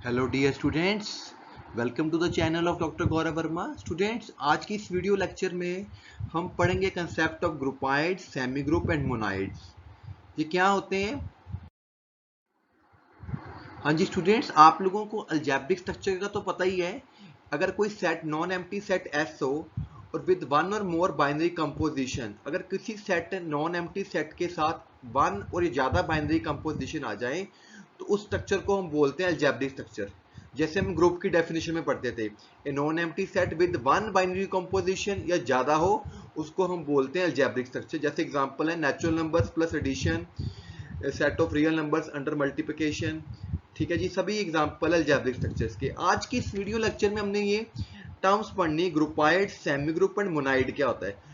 Hello dear students, welcome to the channel of doctor Gaurav Verma. Students, आज की इस video lecture में हम पढ़ेंगे concept of groupoids, semi group and monoids. ये क्या होते हैं? हाँ जी स्टूडेंट्स, आप लोगों को अलजेब्रिक स्ट्रक्चर का तो पता ही है। अगर कोई set non empty set S हो और विद वन और मोर बाइनरी कंपोजिशन, अगर किसी सेट नॉन एम्प्टी सेट के साथ वन और ज़्यादा बाइनरी कंपोजिशन आ जाए तो उस स्ट्रक्चर को हम बोलते हैं अलजेब्रिक स्ट्रक्चर। जैसे हम ग्रुप की डेफिनेशन में पढ़ते थे, a non empty set with one binary composition या ज़्यादा हो उसको हम बोलते हैं अलजेब्रिक स्ट्रक्चर। जैसे एग्जांपल है natural numbers plus addition, set of real numbers under multiplication. ठीक है जी, सभी एग्जांपल अलजेब्रिक स्ट्रक्चर्स के। आज की इस वीडियो लेक्चर में हमने ये टर्म्स पढ़नी, ग्रुपाइड, सेमी ग्रुप एंड मोनाइड क्या होता है।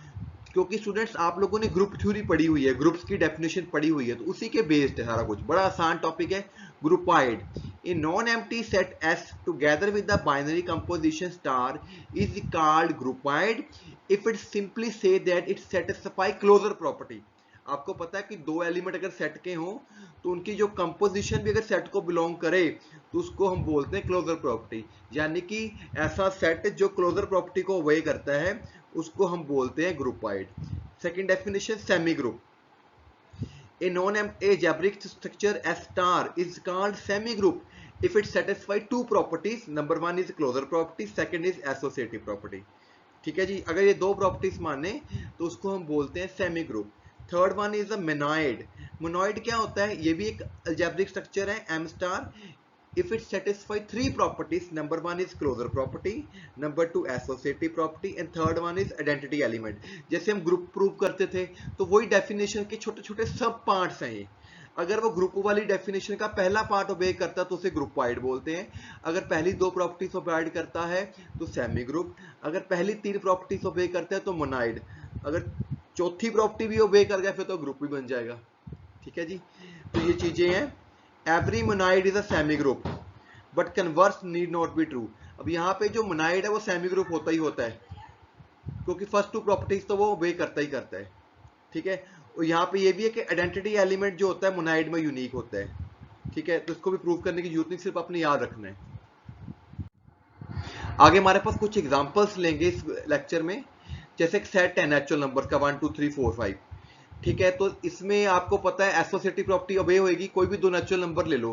क्योंकि स्टूडेंट्स आप लोगों ने ग्रुप थ्योरी पढ़ी हुई है, ग्रुप्स की डेफिनेशन पढ़ी हुई है, तो उसी के बेस्ड है सारा कुछ। बड़ा आसान टॉपिक है। Groupoid, a non empty set S together with the binary composition star is called groupoid if it simply say that it satisfy closure property. आपको पता है कि दो एलिमेंट अगर सेट के हों तो उनकी जो कंपोजिशन भी अगर सेट को बिलोंग करे तो उसको हम बोलते हैं क्लोजर प्रॉपर्टी। यानी कि ऐसा सेट जो क्लोजर प्रॉपर्टी को ओबे करता है उसको हम बोलते हैं groupoid. Second definition, semi group, a non-algebraic structure S star is called semi-group if it satisfies two properties. Number one is closure property, second is associative property. ठीक है जी, अगर ये दो प्रॉपर्टीज माने तो उसको हम बोलते हैं semi group. Third one is a monoid. Monoid क्या होता है? ये भी एक अलजेब्रिक स्ट्रक्चर है, m star, if it satisfy three properties. Number one is closure property, number two associative property and third one is identity element. जैसे हम group prove करते थे तो वही डेफिनेशन के छोटे छोटे सब पार्ट्स हैं ये। अगर वो ग्रुप वाली डेफिनेशन का पहला पार्ट ओबे करता है तो उसे ग्रुपाइड बोलते हैं। अगर पहली दो प्रॉपर्टीज ओबे करता है तो सेमी ग्रुप। अगर पहली तीन प्रॉपर्टीज ओबे करता है तो मोनाइड। अगर चौथी प्रॉपर्टी भी ओबे कर गया फिर तो ग्रुप भी बन जाएगा। ठीक है जी, तो ये चीजें हैं। Every monoid is a semi group but converse need not be true. अब यहाँ पे जो मोनाइड है वो सेमी ग्रुप होता ही होता है क्योंकि फर्स्ट टू प्रॉपर्टीज तो वो ओबे करता ही करता है। ठीक है, और यहाँ पे ये भी है कि आइडेंटिटी एलिमेंट जो होता है मोनाइड में यूनिक होता है। ठीक है, तो इसको भी प्रूव करने की जरूरत नहीं, सिर्फ आपने याद रखना है। आगे हमारे पास कुछ एग्जांपल्स लेंगे इस लेक्चर में। जैसे एक सेट है नेचुरल नंबर का 1 2 3 4 5। ठीक है, तो इसमें आपको पता है एसोसिएटिव प्रॉपर्टी ओबे होएगी। कोई भी दो नेचुरल नंबर ले लो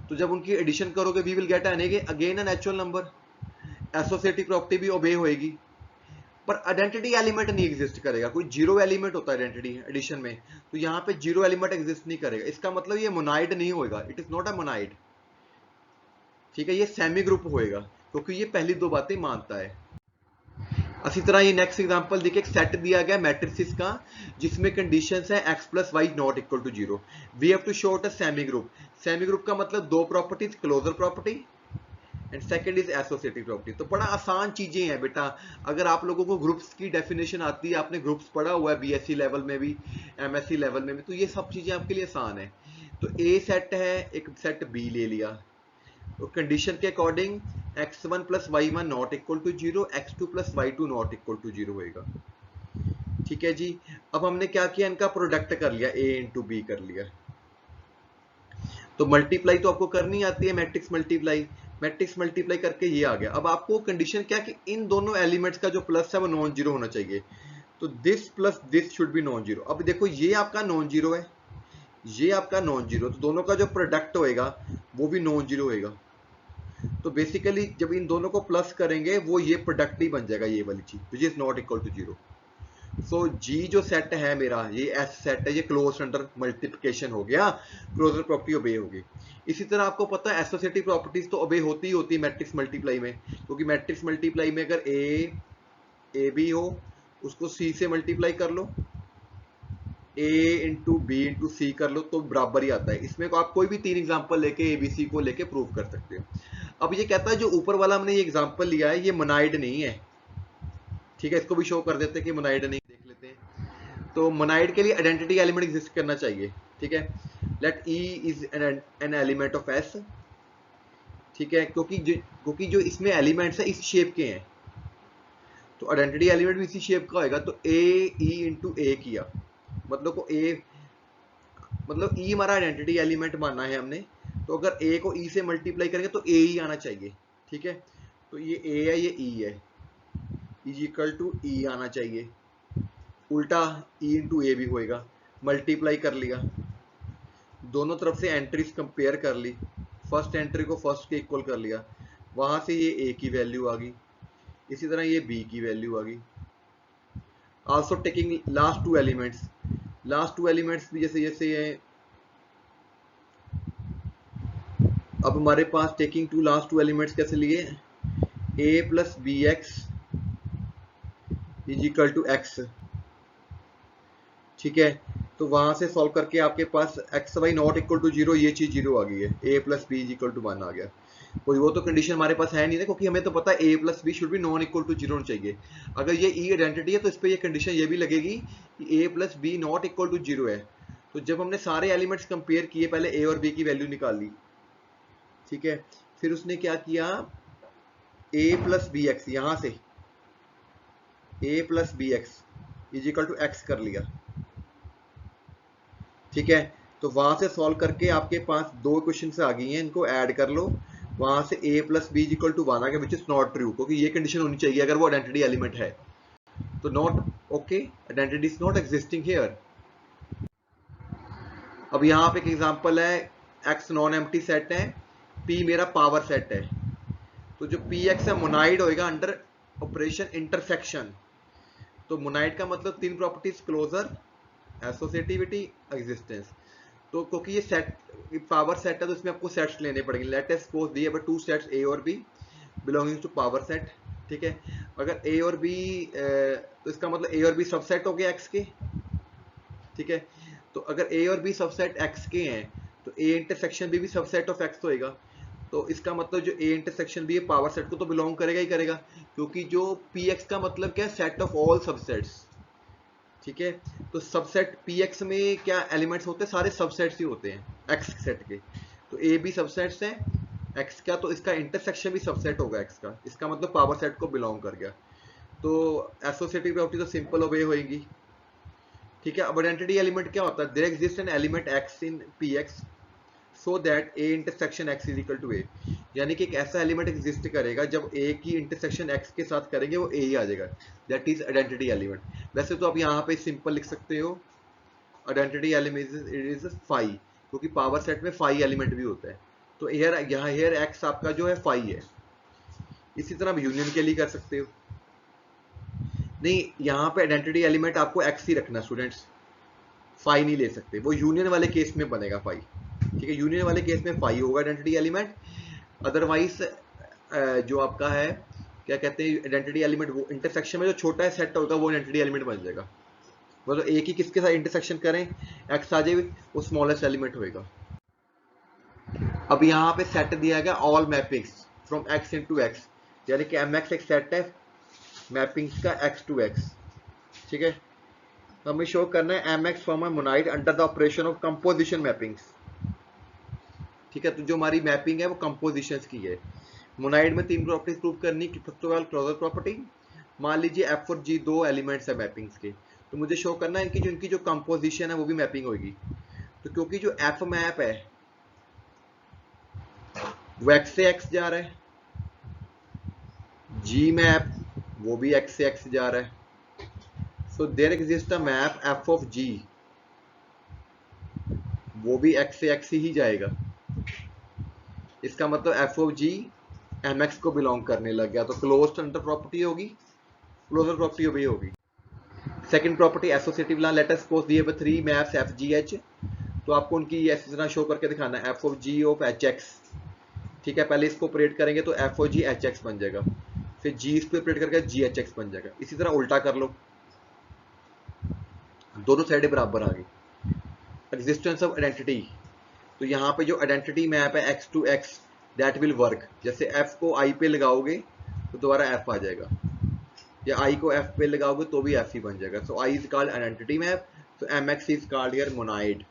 तो जब उनकी एडिशन करोगे we will get again a natural number. Associative property भी ओबे होएगी पर आइडेंटिटी एलिमेंट नहीं एग्जिस्ट करेगा। कोई जीरो एलिमेंट होता है आइडेंटिटी एडिशन में, तो यहाँ पे जीरो एलिमेंट एग्जिस्ट नहीं करेगा। इसका मतलब ये मोनाइड नहीं होएगा, it is not a monoid. ठीक है, ये सेमी ग्रुप होएगा क्योंकि ये पहली दो बातें मानता है। इसी तरह ये नेक्स्ट एग्जांपल देखिए, एक सेट दिया गया मैट्रिसेस का जिसमें कंडीशंस है x plus y not equal to zero. We have to show it a semi group. Semi group का मतलब दो properties, closure property and second is associative property. तो बड़ा आसान चीजें हैं बेटा। अगर आप लोगों को ग्रुप्स की डेफिनेशन आती है, आपने ग्रुप्स पढ़ा हुआ है बीएससी लेवल में भी, एमएससी लेवल में भी, तो ये सब चीजें आपके लिए आसान है। तो ए सेट है, एक सेट बी ले लिया, तो कंडीशन के according x1 plus y1 not equal to zero, x2 plus y2 not equal to zero होएगा। ठीक है जी, अब हमने क्या किया, इनका प्रोडक्ट कर लिया, a इंटू बी कर लिया। तो मल्टीप्लाई तो आपको करनी आती है, मैट्रिक्स मल्टीप्लाई। मैट्रिक्स मल्टीप्लाई करके ये आ गया। अब आपको कंडीशन क्या कि इन दोनों एलिमेंट्स का जो प्लस है वो नॉन जीरो होना चाहिए। तो this plus this should be non zero. अब देखो ये आपका नॉन जीरो है, ये आपका नॉन जीरो, तो दोनों का जो प्रोडक्ट होएगा वो भी नॉन जीरो होएगा। तो बेसिकली जब इन दोनों को प्लस करेंगे वो ये प्रोडक्ट ही बन जाएगा, ये वाली चीज which is not equal to zero. So g जो सेट है मेरा, ये एस सेट है, ये क्लोज अंडर मल्टीप्लिकेशन हो गया, क्लोजर प्रॉपर्टी ओबे होगी। इसी तरह आपको पता है एसोसिएटिव प्रॉपर्टीज तो ओबे होती ही होती है मैट्रिक्स मल्टीप्लाई में, क्योंकि मैट्रिक्स मल्टीप्लाई में अगर ए बी हो उसको सी से मल्टीप्लाई कर लो, ए इंटू बी इंटू सी कर लो तो बराबर ही आता है। इसमें को आप कोई भी तीन एग्जांपल लेके एबीसी को लेके प्रूव कर सकते हो। अब ये कहता है जो ऊपर वाला हमने ये एग्जांपल लिया है ये मोनाइड नहीं है। ठीक है, इसको भी शो कर देते हैं कि मोनाइड नहीं, देख लेते हैं। तो मोनाइड के लिए आइडेंटिटी एलिमेंट एग्जिस्ट करना चाहिए। ठीक है, let e is an element of S. ठीक है, क्योंकि जो इसमें एलिमेंट्स है इस शेप के हैं तो आइडेंटिटी एलिमेंट भी इसी शेप का होगा। तो ए ई इंटू ए किया, मतलब को ए, मतलब ई हमारा आइडेंटिटी एलिमेंट मानना है हमने, तो अगर ए को ई से मल्टीप्लाई करेंगे तो ए ही आना चाहिए, ठीक है। तो ये ए है, ये ई है, इज इक्वल टू ई आना चाहिए। उल्टा ई इंटू ए भी होएगा, मल्टीप्लाई कर लिया, दोनों तरफ से एंट्रीज कंपेयर कर ली, फर्स्ट एंट्री को फर्स्ट के इक्वल कर लिया, वहां से ये ए की वैल्यू आ गई, इसी तरह ये बी की वैल्यू आ गई। Also taking last two elements, last two elements भी जैसे जैसे ये अब हमारे पास taking two last two elements कैसे लिए, a plus b x is equal to x, ठीक है। तो वहां से सॉल्व करके आपके पास x y not equal to zero, ये चीज जीरो आ गई है, a plus b is equal to 1 आ गया। कोई वो तो कंडीशन हमारे पास है नहीं ना, क्योंकि हमें तो पता है a plus b should be non equal to zero चाहिए। अगर ये ई आइडेंटिटी है तो इस पर ये कंडीशन ये भी लगेगी कि a plus b not equal to zero है। तो जब हमने सारे एलिमेंट्स कंपेयर किए, पहले ए और बी की वैल्यू निकाल ली, ठीक है, फिर उसने क्या किया, ए प्लस बी एक्स, यहां से a plus b x is equal to x कर लिया, ठीक है। तो वहां से सॉल्व करके आपके पास दो क्वेश्चन आ गई हैं, इनको ऐड कर लो, वहां से a plus b equal to 1 आ गया, विच इज नॉट ट्रू, क्योंकि ये कंडीशन होनी चाहिए अगर वो आइडेंटिटी एलिमेंट है। तो not okay, identity is not existing here. अब यहाँ पे एक एग्जांपल है, x नॉन एम्प्टी सेट है, p मेरा पावर सेट है, तो जो px है मोनाइड होएगा अंडर ऑपरेशन इंटरसेक्शन। तो मोनाइड का मतलब तीन प्रॉपर्टीज, क्लोजर, एसोसिएटिविटी, एग्जिस्टेंस। तो क्योंकि ये सेट पावर सेट है तो इसमें आपको सेट्स लेने पड़ेंगे। लेट अस सपोज दिए टू सेट्स ए और B belonging to power set, ठीक है। अगर ए और बी तो इसका मतलब ए और बी सबसेट हो गया एक्स के, ठीक है। तो अगर ए और बी सबसेट एक्स के हैं तो ए इंटरसेक्शन बी भी सबसेट ऑफ एक्स होएगा। तो इसका मतलब जो ए इंटरसेक्शन बी है पावर सेट को तो बिलोंग करेगा ही करेगा, क्योंकि जो पी एक्स का मतलब क्या है, सेट ऑफ ऑल सबसेट्स, ठीक है। तो सबसेट px में क्या एलिमेंट्स होते हैं, सारे सबसेट्स ही होते हैं x सेट के। तो a भी सबसेट्स है x का, तो इसका इंटरसेक्शन भी सबसेट होगा x का, इसका मतलब पावर सेट को बिलोंग कर गया। तो एसोसिएटिव प्रॉपर्टी तो सिंपल ओबे होएगी, ठीक है। अब आइडेंटिटी एलिमेंट क्या होता है, there exist an element x in px so that a intersection x is equal to a, यानी कि एक ऐसा एलिमेंट एग्जिस्ट करेगा जब a की इंटरसेक्शन x के साथ करेंगे वो a ही आ जाएगा, दैट इज आइडेंटिटी एलिमेंट। वैसे तो आप यहाँ पे सिंपल लिख सकते हो, आइडेंटिटी एलिमेंट इज फाई, क्योंकि पावर सेट में फाई एलिमेंट भी होता है। तो हेयर x आपका जो है फाई है। इसी तरह आप यूनियन के लिए कर सकते हो, नहीं यहाँ पे आइडेंटिटी एलिमेंट आपको x ही रखना स्टूडेंट्स, फाई नहीं ले सकते, वो यूनियन वाले केस में बनेगा फाई, ठीक है। यूनियन वाले केस में फाई होगा आइडेंटिटी एलिमेंट, अदरवाइज जो आपका है क्या कहते हैं आइडेंटिटी एलिमेंट, वो इंटरसेक्शन में जो छोटा है सेट होगा वो आइडेंटिटी एलिमेंट बन जाएगा। मतलब एक ही किसके साथ इंटरसेक्शन करें एक्स आ जाए वो स्मॉलेस्ट एलिमेंट होएगा। अब यहाँ पे सेट दिया गया all mappings from x into x, यानी कि mx एक सेट है मैपिंग्स का x टू x, ठीक है। हमें शो करना है mx from a monoid under the operation of composition mappings, ठीक है। तो जो हमारी मैपिंग है वो कंपोजिशंस की है। मोनाइड में तीन प्रॉपर्टीज प्रूव करनी, क्लोजर प्रॉपर्टी। मान लीजिए एफ और जी दो एलिमेंट्स है मैपिंग्स के, तो मुझे शो करना है इनकी जो कंपोजिशन है वो भी मैपिंग होगी। तो क्योंकि जो एफ मैप है वो एक्स से एक्स जा रहा है, जी मैप वो भी एक्स से एक्स जा रहा है, so there exist a map f of g, वो भी एक्स से एक्स ही जाएगा। इसका मतलब f of g m x को बिलोंग करने लग गया, तो क्लोज्ड अंडर प्रॉपर्टी होगी, क्लोजर प्रॉपर्टी भी होगी। Second property associative law, let us suppose दिए three maps f g h, तो आपको उनकी इस तरह शो करके दिखाना है f of g of h x, ठीक है। पहले इसको ऑपरेट करेंगे तो f o g h x बन जाएगा, फिर जी इस पे ऑपरेट करके जी एच एक्स बन जाएगा। इसी तरह उल्टा कर लो, दोनों साइडें बराबर आ गई। एग्जिस्टेंस ऑफ आइडेंटिटी, तो यहाँ पे जो आइडेंटिटी मैप है x to x that will work, जैसे एफ को आई पे लगाओगे तो दोबारा एफ आ जाएगा, या आई को एफ पे लगाओगे तो भी एफ ही बन जाएगा। So I is called identity map, तो M x is called here monoid,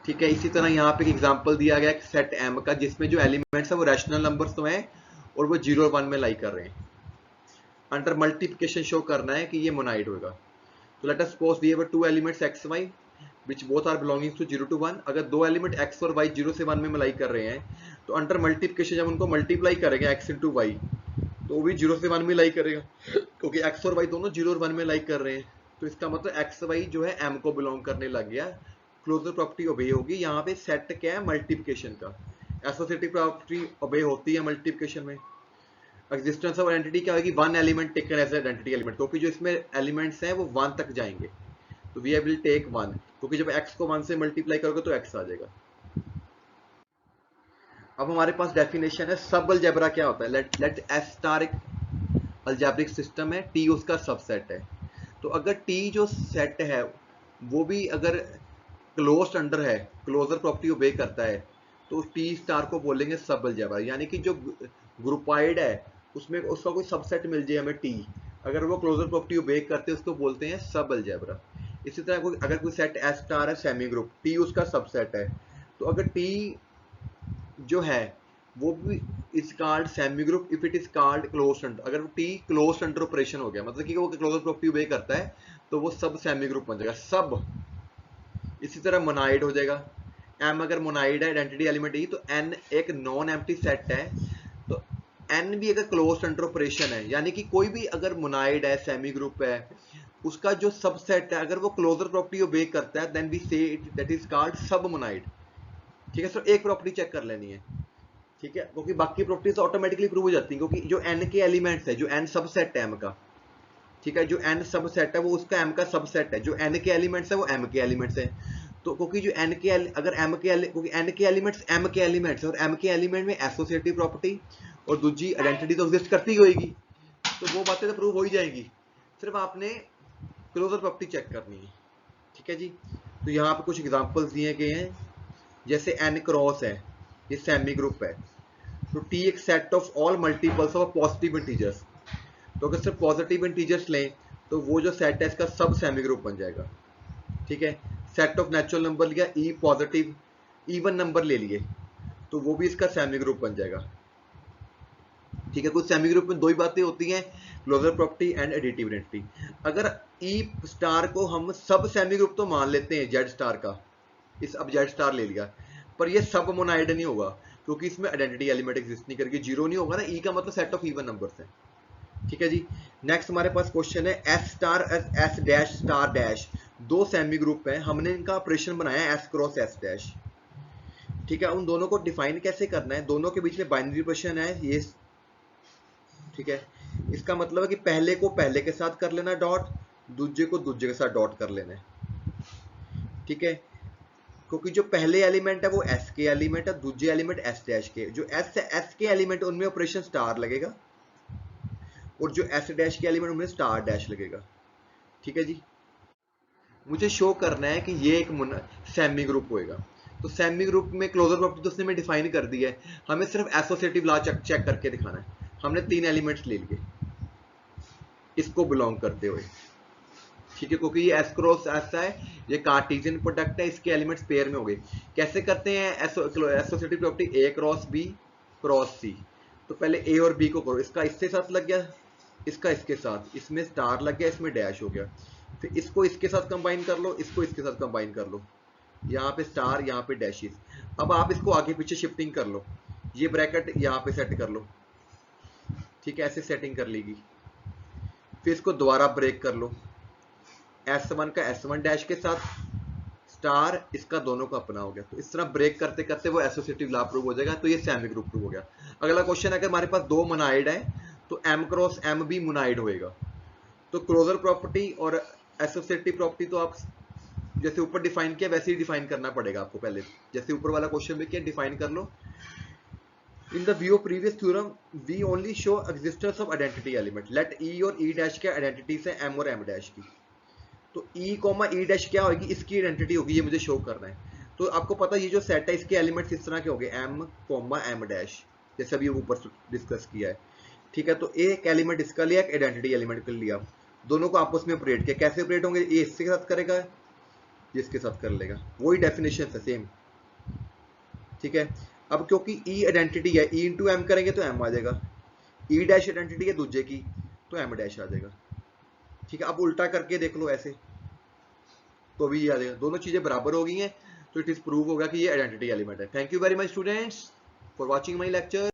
ठीक है। इसी तरह यहाँ पे एक एग्जांपल दिया गया सेट एम का, जिसमें जो एलिमेंट्स है वो रैशनल नंबर्स तो हैं और वो 0 और 1 में लाई कर रहे हैं। अंडर मल्टीप्लिकेशन शो करना है कि ये मोनाइड होगा। तो लेट अस सपोज दिए two elements x y, which both are belonging to 0 to 1। अगर दो एलिमेंट x और y 0 से 1 में मलाई कर रहे हैं तो अंडर मल्टीप्लिकेशन जब उनको मल्टीप्लाई करेंगे x इंटू वाई तो वो भी 0 से 1 में लाई करेगा, क्योंकि x और y दोनों 0 और 1 में लाई कर रहे हैं। तो इसका मतलब x y जो है m को बिलोंग करने लग गया, क्लोजर प्रॉपर्टी ओबे होगी। यहाँ पे सेट क्या है, मल्टीप्लिकेशन का। एसोसिएटिव प्रॉपर्टी ओबे होती है मल्टीप्लिकेशन में। एग्जिस्टेंस ऑफ आइडेंटिटी क्या होगी, one element taken as identity element, क्योंकि जो इसमें एलिमेंट्स हैं वो 1 तक जाएंगे, तो वी विल टेक 1, क्योंकि जब x को 1 से मल्टीप्लाई करोगे तो x आ जाएगा। अब हमारे पास डेफिनेशन है सब अलजेब्रा क्या होता है। लेट एस स्टार एक अलजेब्रिक सिस्टम है, टी उसका सबसेट है। तो अगर टी जो सेट है वो भी अगर क्लोज्ड अंडर है, क्लोजर प्रॉपर्टी ओबे करता है, तो टी स्टार को बोलेंगे सब अलजेब्रा। यानी कि जो ग्रुपाइड है उसमें उसका कोई सबसेट मिल जाए हमें टी, अगर वो क्लोजर प्रॉपर्टी ओबे करते हैं उसको बोलते हैं सब अलजेब्रा। इसी तरह अगर कोई सेट एस स्टार है सेमी ग्रुप, टी उसका सबसेट है, तो अगर टी जो है वो भी is called semi group if it is called closed under. अगर टी क्लोज्ड अंडर ऑपरेशन हो गया, मतलब कि वो क्लोजर प्रॉपर्टी ओबे करता है, तो वो सब सेमी ग्रुप बन जाएगा, सब। इसी तरह मोनाइड हो जाएगा, एम अगर मोनाइड है आइडेंटिटी एलिमेंट ई, तो एन एक नॉन एम्प्टी सेट है, तो एन भी अगर क्लोज्ड अंडर ऑपरेशन है, यानी कि कोई भी अगर मोनाइड है सेमी ग्रुप है उसका जो सबसेट है अगर वो क्लोजर प्रॉपर्टी ओबे करता है, देन वी से इट दैट इज कॉल्ड सब मोनाइड। ठीक है सर, एक प्रॉपर्टी चेक कर लेनी है, ठीक है, क्योंकि बाकी प्रॉपर्टीज ऑटोमेटिकली प्रूव हो जाती हैं, क्योंकि जो एन के एलिमेंट्स है, जो एन सबसेट है एम का, ठीक है, जो एन सबसेट है वो उसका एम का सबसेट है, जो एन के एलिमेंट्स है वो एम के एलिमेंट्स है। तो क्योंकि जो एन के अगर एम के क्योंकि एन के एलिमेंट्स एम के एलिमेंट्स और एम के एलिमेंट में एसोसिएटिव प्रॉपर्टी और दूसरी आइडेंटिटी तो एग्जिस्ट करती होगी, तो वो बातें तो प्रूव हो ही जाएंगी, सिर्फ आपने क्लोजर प्रॉपर्टी चेक करनी है। ठीक है जी, तो यहाँ पे कुछ एग्जांपल्स दिए गए हैं, जैसे एन क्रॉस है, ये सेमी ग्रुप है, तो टी एक set of all multiples of positive integers, तो अगर सिर्फ पॉजिटिव इंटीजर्स लें तो वो जो सेट है इसका सब सेमी ग्रुप बन जाएगा। ठीक है, सेट ऑफ नेचुरल नंबर लिया, ई पॉजिटिव इवन नंबर ले लिए तो वो भी इसका सेमी ग्रुप बन जाएगा। ठीक है, कुछ सेमी ग्रुप में दो ही बातें होती हैं, closure property and additive identity. अगर ई स्टार को हम सब सेमी ग्रुप तो मान लेते हैं जेड स्टार का, इस अब जेड स्टार ले लिया, पर ये सब मोनाइड नहीं होगा, क्योंकि इसमें आइडेंटिटी एलिमेंट एग्जिस्ट नहीं करके, जीरो नहीं होगा ना, ई का मतलब सेट ऑफ इवन नंबर्स है। ठीक है जी, नेक्स्ट हमारे पास क्वेश्चन है S star S dash star dash, दो सेमी ग्रुप है, हमने इनका ऑपरेशन बनाया एस क्रॉस एस डैश। ठीक है, उन दोनों को डिफाइन कैसे करना है, दोनों के बीच में बाइनरी ऑपरेशन है ये। ठीक है, इसका मतलब है कि पहले को पहले के साथ कर लेना डॉट, दूसरे को दूसरे के साथ डॉट कर लेना है। ठीक है, क्योंकि जो पहले एलिमेंट है वो एस के एलिमेंट है, दूसरे एलिमेंट एस डैश के, जो एस के एलिमेंट उनमें ऑपरेशन स्टार लगेगा और जो एस डैश के एलिमेंट उनमें स्टार डैश लगेगा। ठीक है जी, मुझे शो करना है कि ये एक सेमी ग्रुप होएगा, तो सेमी ग्रुप में क्लोजर प्रॉपर्टी तो उसने में डिफाइन कर दी है, हमें सिर्फ एसोसिएटिव लॉ चेक करके दिखाना है। हमने तीन एलिमेंट्स ले लिए इसको बिलोंग करते हुए। ठीक है, क्योंकि ये एस क्रॉस ऐसा है, ये कार्टेशियन प्रोडक्ट है, इसके एलिमेंट्स पेयर में हो गए। कैसे करते हैं एसोसिएटिव प्रॉपर्टी, ए क्रॉस बी क्रॉस सी, तो पहले ए और बी को करो, इसका इसके साथ लग गया, इसका इसके साथ, इसमें स्टार लग गया, इसमें डैश हो गया, फिर इसको इसके साथ कंबाइन कर लो, इसको इसके साथ कंबाइन कर लो, यहाँ पे स्टार यहाँ पे डैशेस। अब आप इसको आगे पीछे शिफ्टिंग कर लो, ये ब्रैकेट यहाँ पे सेट कर लो। ठीक है, ऐसे सेटिंग कर लेगी, फिर इसको दोबारा ब्रेक कर लो, S1 का S1 डैश के साथ स्टार, इसका दोनों का अपना हो गया, तो इस तरह ब्रेक करते करते वो एसोसिएटिव लॉ प्रूव हो जाएगा, तो ये सेमी ग्रुप प्रूव हो गया। अगला क्वेश्चन है, अगर हमारे पास दो मोनाइड है तो M क्रॉस M भी मोनाइड होएगा, तो क्लोजर प्रॉपर्टी और एसोसिएटिव प्रॉपर्टी तो आप जैसे ऊपर डिफाइन किया वैसे ही डिफाइन करना पड़ेगा आपको, पहले जैसे ऊपर वाला क्वेश्चन में किया डिफाइन कर लो। In the view of previous theorem, we only show existence of identity element. Let E और E डैश के आइडेंटिटीज है M और M डैश की, तो E कोमा E डैश क्या होगी, इसकी आइडेंटिटी होगी, ये मुझे शो करना है। तो आपको पता है ये जो सेट है इसके एलिमेंट्स इस तरह के होंगे, M कोमा M डैश, जैसे अभी ऊपर डिस्कस किया है। ठीक है, तो एक एलिमेंट इसका लिया, एक आइडेंटिटी एलिमेंट कर लिया, दोनों को आपस में ऑपरेट किया, कैसे ऑपरेट होंगे, ये इसके साथ करेगा, ये इसके साथ कर लेगा, वही डेफिनेशन है सेम। ठीक है, अब क्योंकि E आइडेंटिटी है, E इंटू एम करेंगे तो M आ जाएगा, E डैश आइडेंटिटी है दूसरे की तो M डैश आ जाएगा। ठीक है, अब उल्टा करके देख लो ऐसे, तो अभी ये आ जाएगा, दोनों चीजें बराबर हो गई हैं, तो इट इज प्रूव होगा कि ये आइडेंटिटी एलिमेंट है। Thank you very much students for watching my lecture.